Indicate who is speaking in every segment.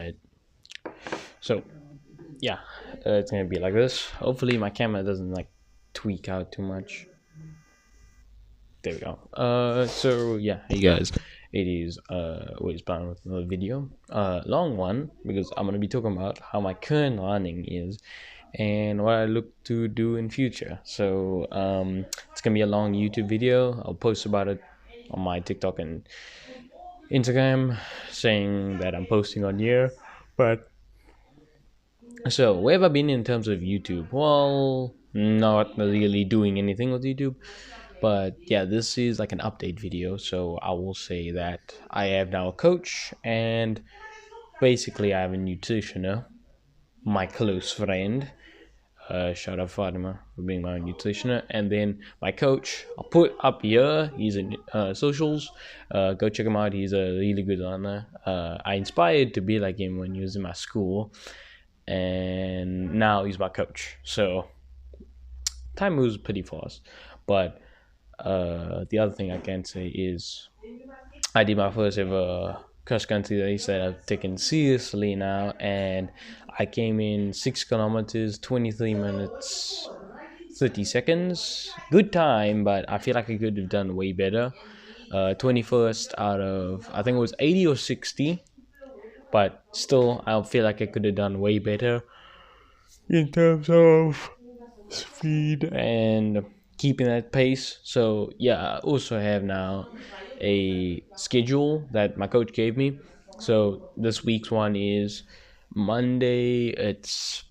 Speaker 1: Alright, so yeah, it's gonna be like this. Hopefully my camera doesn't like tweak out too much. There we go. So yeah, hey guys, it is Ways Bound with another video. Long one, because I'm gonna be talking about how my current learning is and what I look to do in future. So it's gonna be a long YouTube video. I'll post about it on my TikTok and Instagram, saying that I'm posting on here. But so where have I been in terms of YouTube? Well, not really doing anything with YouTube. But yeah, this is like an update video. So I will say that I have now a coach, and basically I have a nutritioner, my close friend. Shout out Fatima for being my nutritioner, and then my coach. I'll put up here. He's in socials. Go check him out. He's a really good learner. I inspired to be like him when he was in my school, and now he's my coach. So time moves pretty fast. But the other thing I can say is I did my first ever cross country race that I've taken seriously now, and I came in 6 kilometers, 23 minutes, 30 seconds. Good time, but I feel like I could have done way better. 21st out of, I think it was 80 or 60, but still, I feel like I could have done way better in terms of speed and keeping that pace. So yeah, I also have now a schedule that my coach gave me. So this week's one is Monday. It's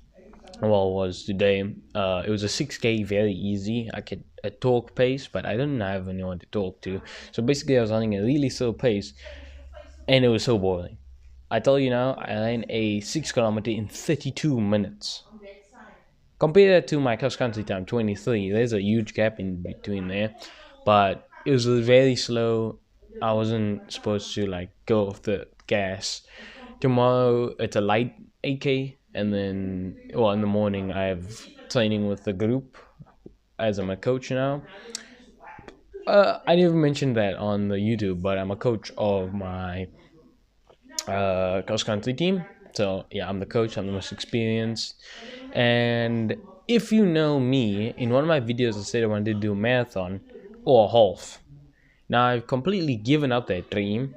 Speaker 1: was today. It was a 6K, very easy. I could a talk pace, but I didn't have anyone to talk to. So basically, I was running a really slow pace, and it was so boring. I tell you now, I ran a 6 kilometer in 32 minutes. Compare that to my cross country time, 23. There's a huge gap in between there, but it was very slow. I wasn't supposed to like go off the gas. Tomorrow it's a light 8K, and then in the morning I have training with the group as I'm a coach now. I never mentioned that on the YouTube, but I'm a coach of my cross country team. So yeah, I'm the coach. I'm the most experienced. And if you know me, in one of my videos, I said I wanted to do a marathon or a half. Now I've completely given up that dream.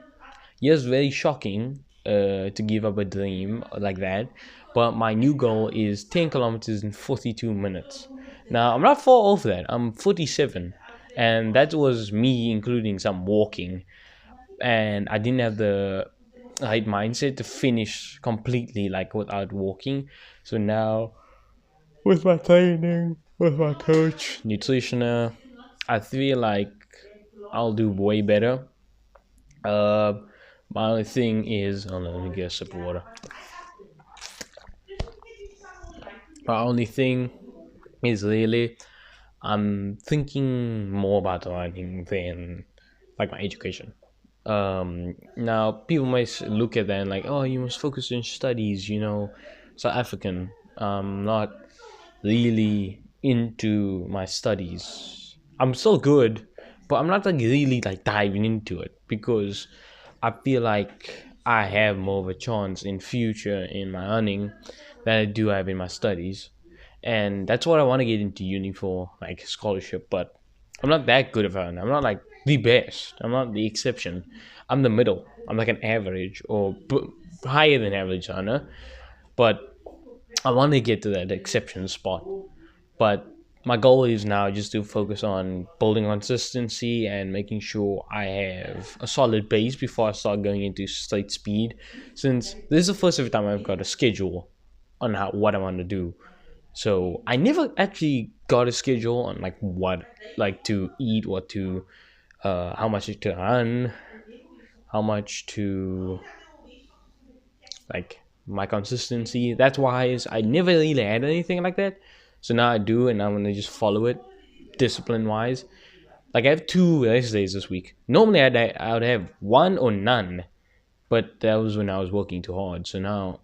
Speaker 1: Yes, very shocking to give up a dream like that. But my new goal is 10 kilometers in 42 minutes. Now I'm not far off that. I'm 47, and that was me including some walking. And I didn't have the right mindset to finish completely like without walking. So now with my training, with my coach, nutritioner, I feel like I'll do way better. My only thing is, oh no, let me get a sip of water. My only thing is really, I'm thinking more about learning than like my education. Now people might look at that and like, oh, you must focus on studies, South African. Not really into my studies. I'm still good, but I'm not like really like diving into it, because I feel like I have more of a chance in future in my earning than I do have in my studies. And that's what I want to get into uni for, like scholarship. But I'm not that good of an. I'm not like the best. I'm not the exception. I'm the middle. I'm like an average or higher than average earner. But I want to get to that exception spot. But my goal is now just to focus on building consistency and making sure I have a solid base before I start going into straight speed. Since this is the first ever time I've got a schedule on what I want to do. So I never actually got a schedule on like what like to eat, what to how much to run, how much to like my consistency. That's why I never really had anything like that. So now I do, and I'm gonna just follow it discipline wise. Like I have 2 race days this week. Normally I would have one or none, but that was when I was working too hard. So now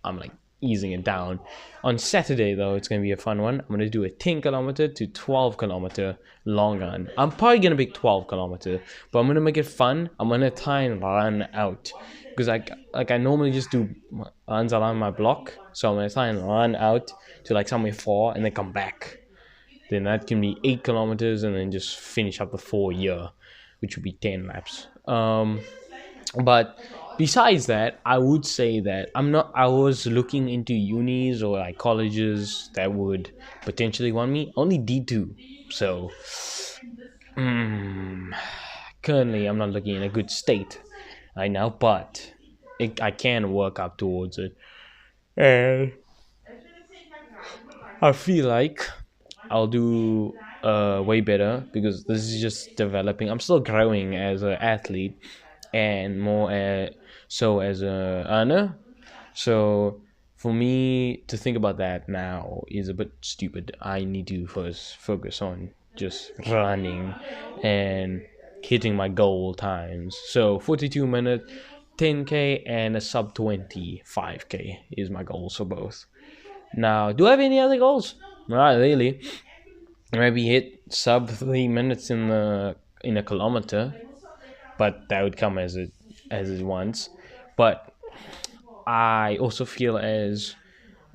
Speaker 1: I'm like easing it down. On Saturday though, it's gonna be a fun one. I'm gonna do a 10 kilometer to 12 kilometer long run. I'm probably gonna pick 12 kilometer, but I'm gonna make it fun. I'm gonna try and run out because I normally just do runs around my block. So I'm gonna try and run out to like somewhere far and then come back. Then that can be 8 kilometers, and then just finish up the 4 year, which would be 10 laps. But besides that, I would say that I was looking into unis or like colleges that would potentially want me. Only D2. So currently I'm not looking in a good state right now, but I can work up towards it. And I feel like I'll do way better because this is just developing. I'm still growing as an athlete and more so as a earner. So for me to think about that now is a bit stupid. I need to first focus on just running and hitting my goal times. So 42 minute 10k and a sub 20 5k is my goals for both. Now, do I have any other goals? Not really. Maybe hit sub 3 minutes in a kilometer, but that would come as it once. But I also feel as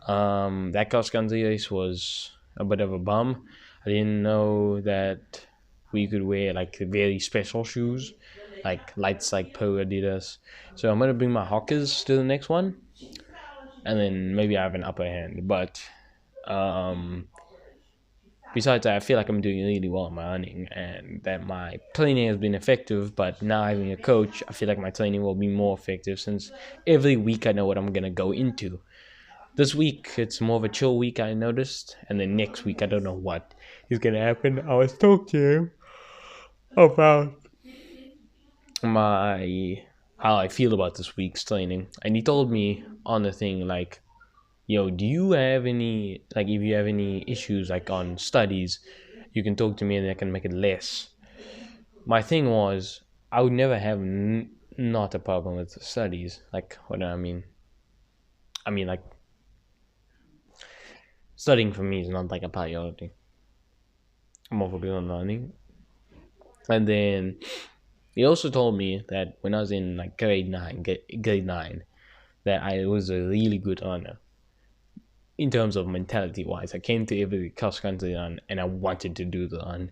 Speaker 1: that cross country race was a bit of a bum. I didn't know that we could wear like very special shoes, like lights like Pro Adidas. So I'm gonna bring my Hockers to the next one, and then maybe I have an upper hand. But um, besides that, I feel like I'm doing really well in my running, and that my training has been effective. But now having a coach, I feel like my training will be more effective since every week I know what I'm gonna go into. This week it's more of a chill week, I noticed, and then next week I don't know what is gonna happen. I was talking to him about my how I feel about this week's training, and he told me on the thing like, "Yo, do you have any like if you have any issues like on studies, you can talk to me and I can make it less." My thing was I would never have not a problem with the studies. Like what do I mean? I mean like studying for me is not like a priority. I'm more focused on learning. And then he also told me that when I was in like grade nine, that I was a really good learner in terms of mentality wise. I came to every cross country run and I wanted to do the run.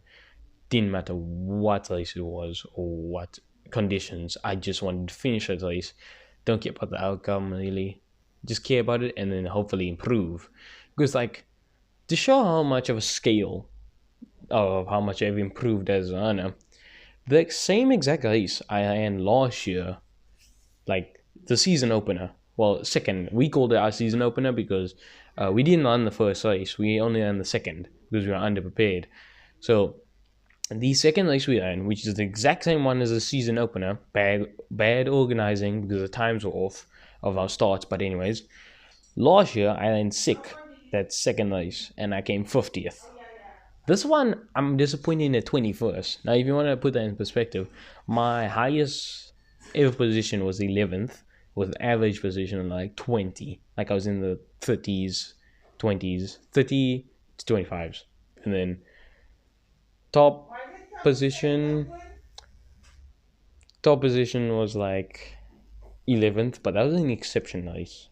Speaker 1: Didn't matter what race it was or what conditions. I just wanted to finish that race. Don't care about the outcome really. Just care about it and then hopefully improve. Because like to show how much of a scale of how much I've improved as a runner, the same exact race I ran last year, like the season opener. Well, second. We called it our season opener because we didn't run the first race. We only ran the second because we were underprepared. So the second race we ran, which is the exact same one as the season opener, bad organizing because the times were off of our starts. But anyways, last year I ran sick that second race and I came 50th. This one, I'm disappointed in at 21st. Now, if you want to put that in perspective, my highest ever position was 11th, with average position like 20. Like I was in the 30s, 20s, 30 to 25s. And then top position was like 11th, but that was an exception race.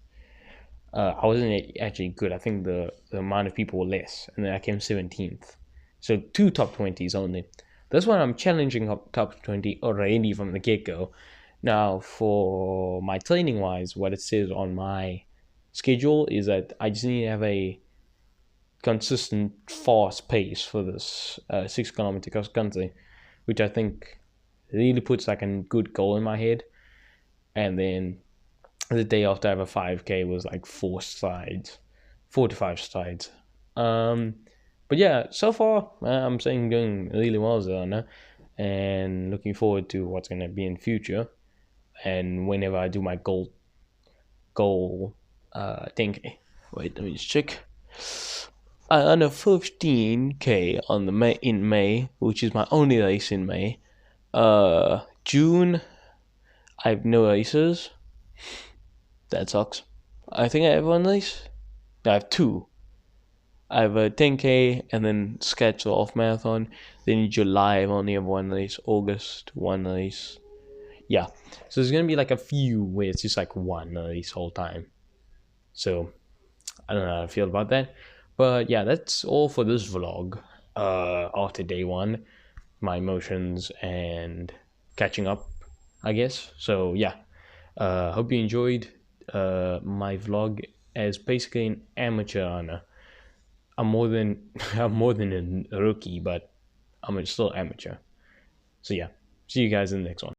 Speaker 1: I wasn't actually good. I think the amount of people were less, and then I came 17th. So 2 top 20s only. That's why I'm challenging top 20 already from the get-go. Now, for my training-wise, what it says on my schedule is that I just need to have a consistent, fast pace for this 6 kilometer cross country, which I think really puts like a good goal in my head. And then the day after I have a 5k was like 4 to 5 strides. But yeah, so far I'm saying doing really well as a runner, and looking forward to what's gonna be in future. And whenever I do my goal 10k. Wait, let me just check. I run a 15k on the in May, which is my only race in May. June, I have no races. That sucks. I think I have one race. I have 2. I have a 10k and then Sketch Off Marathon. Then in July I only have 1 race. August, 1 race. yeah. So there's gonna be like a few where it's just like one this whole time. So I don't know how I feel about that. But yeah, that's all for this vlog. After day one, my emotions and catching up, I guess. So yeah, hope you enjoyed my vlog as basically an amateur runner. I'm more than I'm more than a rookie, but I'm still amateur. So yeah, see you guys in the next one.